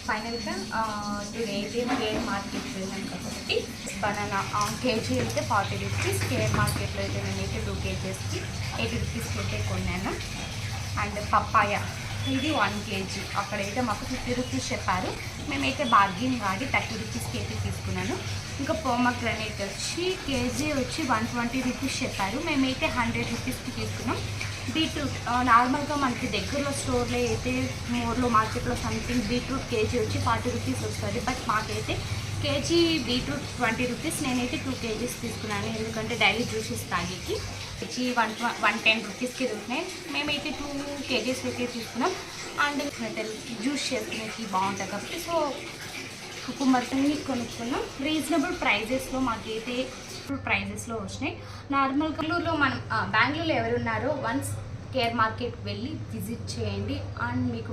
ఫైనల్గా టుడే అయితే care market వెళ్ళాను కాబట్టి బనానా కేజీ అయితే 40 రూపీస్, కేర్ మార్కెట్లో అయితే నేనైతే 2 కేజెస్కి 80 రూపీస్కి అయితే కొన్నాను. అండ్ పప్పాయ ఇది 1 కేజీ, అక్కడైతే మాకు 50 రూపీస్ చెప్పారు, మేమైతే బార్గెన్ వాడి 30 రూపీస్కి అయితే తీసుకున్నాను. ఇంకా పోమగ్రనేట్ వచ్చి కేజీ వచ్చి 120 రూపీస్ చెప్పారు, మేమైతే 100 రూపీస్కి తీసుకున్నాం. బీట్రూట్ నార్మల్గా మనకి దగ్గరలో స్టోర్లో అయితే మోర్లో మార్కెట్లో సంథింగ్ బీట్రూట్ కేజీ వచ్చి 40 రూపీస్ వస్తుంది, బట్ మాకైతే కేజీ బీట్రూట్ 20 రూపీస్, నేనైతే 2 కేజీస్ తీసుకున్నాను, ఎందుకంటే డైలీ జ్యూసెస్ తాగేకి కేజీ 110 రూపీస్కి దొరికినాయి, మేమైతే 2 కేజీస్ అయితే తీసుకున్నాం. అండ్ జ్యూస్ చేసుకునేకి బాగుంటుంది కాబట్టి సో కుకుంబర్ని కొనుక్కున్నాం. రీజనబుల్ ప్రైజెస్లో మాకైతే ప్రైజెస్లో వచ్చినాయి. నార్మల్గా మనం బెంగళూరులో ఎవరున్నారో వన్స్ కేర్ మార్కెట్కి వెళ్ళి విజిట్ చేయండి అండ్ మీకు